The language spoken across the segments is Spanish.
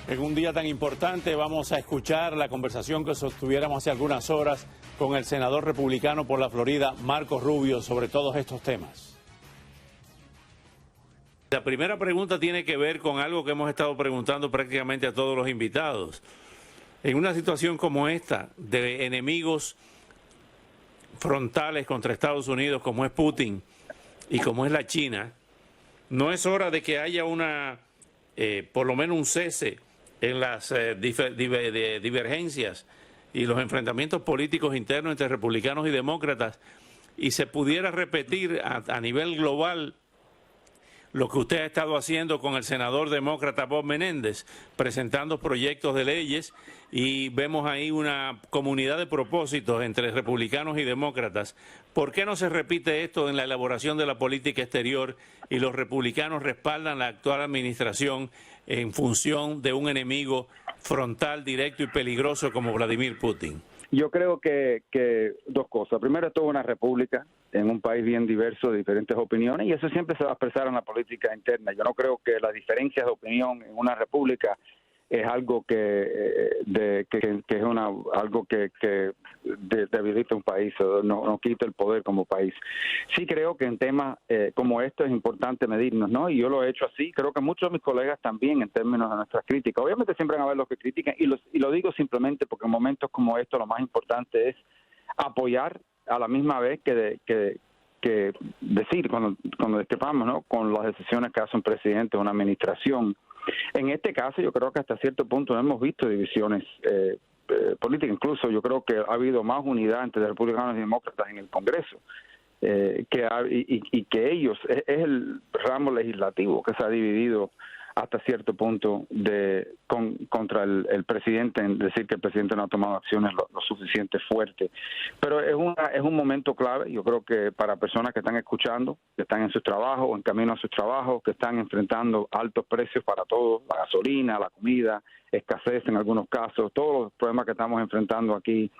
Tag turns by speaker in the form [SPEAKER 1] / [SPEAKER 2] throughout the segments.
[SPEAKER 1] En un día tan importante vamos a escuchar la conversación que sostuviéramos hace algunas horas con el senador republicano por la Florida, Marco Rubio, sobre todos estos temas. La primera pregunta tiene que ver con algo que hemos estado preguntando prácticamente a todos los invitados. En una situación como esta, de enemigos frontales contra Estados Unidos, como es Putin y como es la China, ¿no es hora de que haya por lo menos un cese en las divergencias y los enfrentamientos políticos internos entre republicanos y demócratas, y se pudiera repetir a nivel global lo que usted ha estado haciendo con el senador demócrata Bob Menéndez, presentando proyectos de leyes, y vemos ahí una comunidad de propósitos entre republicanos y demócratas? ¿Por qué no se repite esto en la elaboración de la política exterior y los republicanos respaldan la actual administración en función de un enemigo frontal, directo y peligroso como Vladimir Putin?
[SPEAKER 2] Yo creo que dos cosas. Primero, esto es una república en un país bien diverso, de diferentes opiniones, y eso siempre se va a expresar en la política interna. Yo no creo que las diferencias de opinión en una república es algo que es algo que debilita un país, o no quita el poder como país. Sí creo que en temas como esto es importante medirnos, ¿no? Y yo lo he hecho así. Creo que muchos de mis colegas también, en términos de nuestras críticas. Obviamente siempre van a haber los que critican, y lo digo simplemente porque en momentos como estos lo más importante es apoyar a la misma vez que decir cuando discrepamos, ¿no?, con las decisiones que hace un presidente o una administración. En este caso yo creo que hasta cierto punto hemos visto divisiones políticas. Incluso yo creo que ha habido más unidad entre republicanos y demócratas en el Congreso, y que ellos, es el ramo legislativo que se ha dividido hasta cierto punto contra el presidente, en decir que el presidente no ha tomado acciones lo suficiente fuertes. Pero es un momento clave, yo creo que para personas que están escuchando, que están en sus trabajos o en camino a sus trabajos, que están enfrentando altos precios para todo, la gasolina, la comida, escasez en algunos casos, todos los problemas que estamos enfrentando aquí.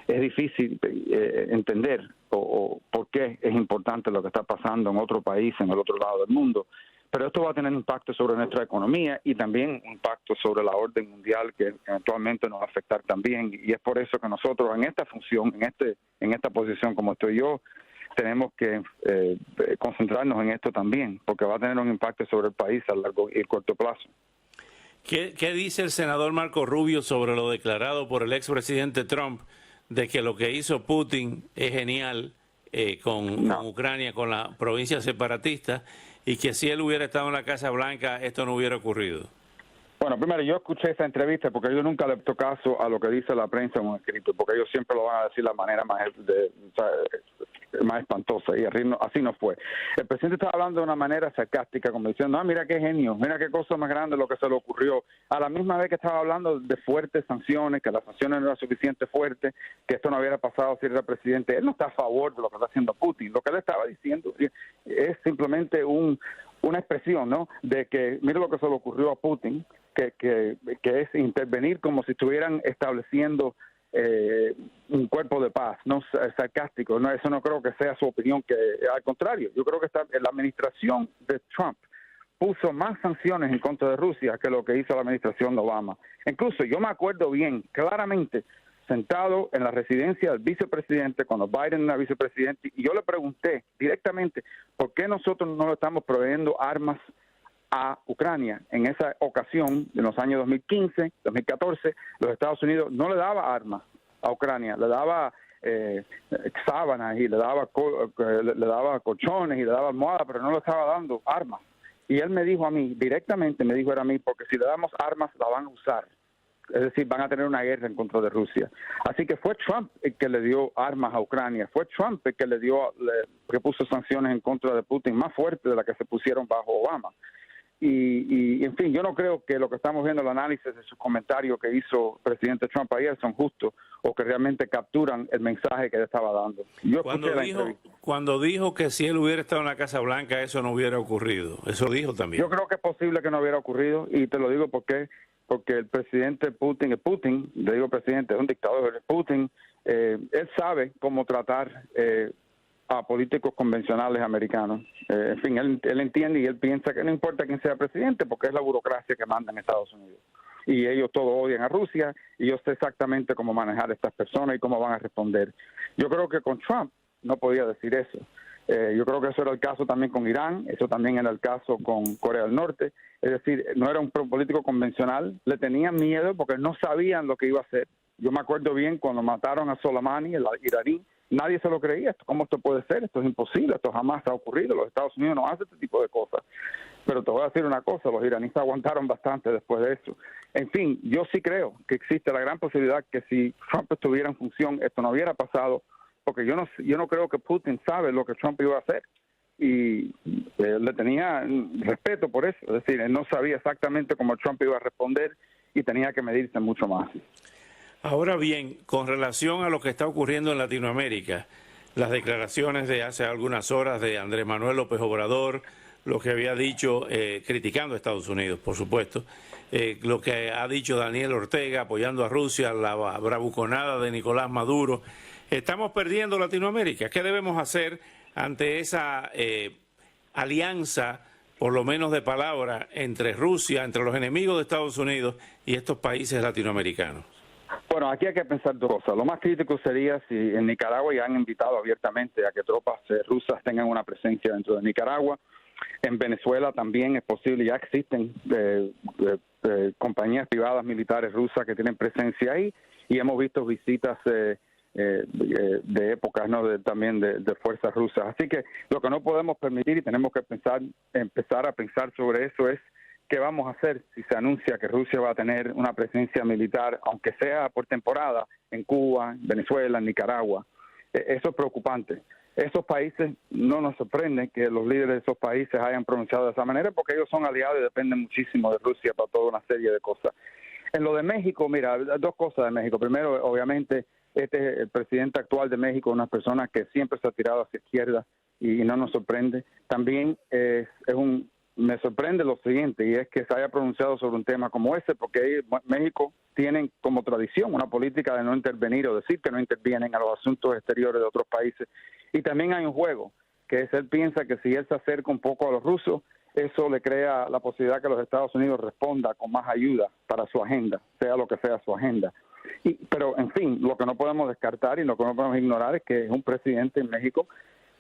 [SPEAKER 2] Es difícil entender o por qué es importante lo que está pasando en otro país, en el otro lado del mundo. Pero esto va a tener impacto sobre nuestra economía y también impacto sobre la orden mundial, que eventualmente nos va a afectar también. Y es por eso que nosotros en esta función, en esta posición como estoy yo, tenemos que concentrarnos en esto también, porque va a tener un impacto sobre el país a largo y corto plazo.
[SPEAKER 1] ¿Qué dice el senador Marco Rubio sobre lo declarado por el expresidente Trump de que lo que hizo Putin es genial con Ucrania, con la provincia separatista, y que si él hubiera estado en la Casa Blanca esto no hubiera ocurrido?
[SPEAKER 2] Bueno, primero, yo escuché esa entrevista porque yo nunca le he hecho caso a lo que dice la prensa en un escrito, porque ellos siempre lo van a decir de la manera más espantosa, y así no fue. El presidente estaba hablando de una manera sarcástica, como diciendo, no, mira qué genio, mira qué cosa más grande lo que se le ocurrió, a la misma vez que estaba hablando de fuertes sanciones, que las sanciones no eran suficientemente fuertes, que esto no hubiera pasado si era el presidente. Él no está a favor de lo que está haciendo Putin. Lo que él estaba diciendo es simplemente una expresión, ¿no?, de que mira lo que se le ocurrió a Putin, que es intervenir como si estuvieran estableciendo un cuerpo de paz, no sarcástico. No, eso no creo que sea su opinión, que al contrario, yo creo que la administración de Trump puso más sanciones en contra de Rusia que lo que hizo la administración de Obama. Incluso yo me acuerdo bien, claramente, sentado en la residencia del vicepresidente cuando Biden era vicepresidente, y yo le pregunté directamente por qué nosotros no le estamos proveyendo armas a Ucrania. En esa ocasión, en los años 2015, 2014, los Estados Unidos no le daba armas a Ucrania, le daba sábanas y le daba colchones y le daba almohadas, pero no le estaba dando armas. Y él me dijo a mí, directamente me dijo, era a mí, porque si le damos armas la van a usar. Es decir, van a tener una guerra en contra de Rusia. Así que fue Trump el que le dio armas a Ucrania, fue Trump el que que puso sanciones en contra de Putin más fuertes de las que se pusieron bajo Obama. Y en fin, yo no creo que lo que estamos viendo, el análisis de sus comentarios que hizo el presidente Trump ayer, son justos o que realmente capturan el mensaje que él estaba dando.
[SPEAKER 1] Cuando dijo que si él hubiera estado en la Casa Blanca eso no hubiera ocurrido, eso dijo también.
[SPEAKER 2] Yo creo que es posible que no hubiera ocurrido, y te lo digo porque el presidente Putin, le digo presidente, es un dictador. Putin, él sabe cómo tratar a políticos convencionales americanos. En fin, él entiende y él piensa que no importa quién sea presidente porque es la burocracia que manda en Estados Unidos. y ellos todos odian a Rusia, y yo sé exactamente cómo manejar a estas personas y cómo van a responder. Yo creo que con Trump no podía decir eso. Yo creo que eso era el caso también con Irán, eso también era el caso con Corea del Norte. Es decir, no era un político convencional, le tenían miedo porque no sabían lo que iba a hacer. Yo me acuerdo bien cuando mataron a Soleimani, el iraní, nadie se lo creía. ¿Cómo esto puede ser? Esto es imposible, esto jamás ha ocurrido. Los Estados Unidos no hacen este tipo de cosas. Pero te voy a decir una cosa, los iraníes aguantaron bastante después de eso. En fin, yo sí creo que existe la gran posibilidad que si Trump estuviera en función, esto no hubiera pasado, porque yo no creo que Putin sabe lo que Trump iba a hacer. Y le tenía respeto por eso. Es decir, él no sabía exactamente cómo Trump iba a responder y tenía que medirse mucho más.
[SPEAKER 1] Ahora bien, con relación a lo que está ocurriendo en Latinoamérica, las declaraciones de hace algunas horas de Andrés Manuel López Obrador, lo que había dicho, criticando a Estados Unidos, por supuesto, lo que ha dicho Daniel Ortega apoyando a Rusia, la bravuconada de Nicolás Maduro. Estamos perdiendo Latinoamérica. ¿Qué debemos hacer ante esa alianza, por lo menos de palabra, entre Rusia, entre los enemigos de Estados Unidos y estos países latinoamericanos?
[SPEAKER 2] Bueno, aquí hay que pensar dos cosas. Lo más crítico sería si en Nicaragua ya han invitado abiertamente a que tropas rusas tengan una presencia dentro de Nicaragua. En Venezuela también es posible, ya existen compañías privadas militares rusas que tienen presencia ahí y hemos visto visitas de épocas, ¿no? También de fuerzas rusas. Así que lo que no podemos permitir y tenemos que empezar a pensar sobre eso es qué vamos a hacer si se anuncia que Rusia va a tener una presencia militar, aunque sea por temporada, en Cuba, Venezuela, en Nicaragua. Eso es preocupante. Esos países no nos sorprenden que los líderes de esos países hayan pronunciado de esa manera porque ellos son aliados y dependen muchísimo de Rusia para toda una serie de cosas. En lo de México, mira, dos cosas de México. Primero, obviamente, el presidente actual de México, una persona que siempre se ha tirado hacia izquierda y no nos sorprende. También me sorprende lo siguiente, y es que se haya pronunciado sobre un tema como ese, porque México tienen como tradición una política de no intervenir o decir que no intervienen a los asuntos exteriores de otros países. Y también hay un juego, que es él piensa que si él se acerca un poco a los rusos, eso le crea la posibilidad que los Estados Unidos responda con más ayuda para su agenda, sea lo que sea su agenda. Pero, en fin, lo que no podemos descartar y lo que no podemos ignorar es que es un presidente en México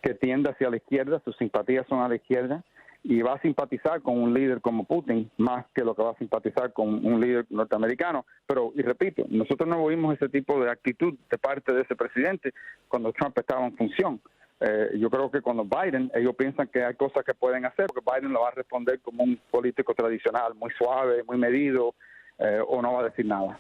[SPEAKER 2] que tiende hacia la izquierda, sus simpatías son a la izquierda, y va a simpatizar con un líder como Putin más que lo que va a simpatizar con un líder norteamericano. Pero, y repito, nosotros no vimos ese tipo de actitud de parte de ese presidente cuando Trump estaba en función. Yo creo que cuando Biden, ellos piensan que hay cosas que pueden hacer, porque Biden lo va a responder como un político tradicional, muy suave, muy medido, o no va a decir nada.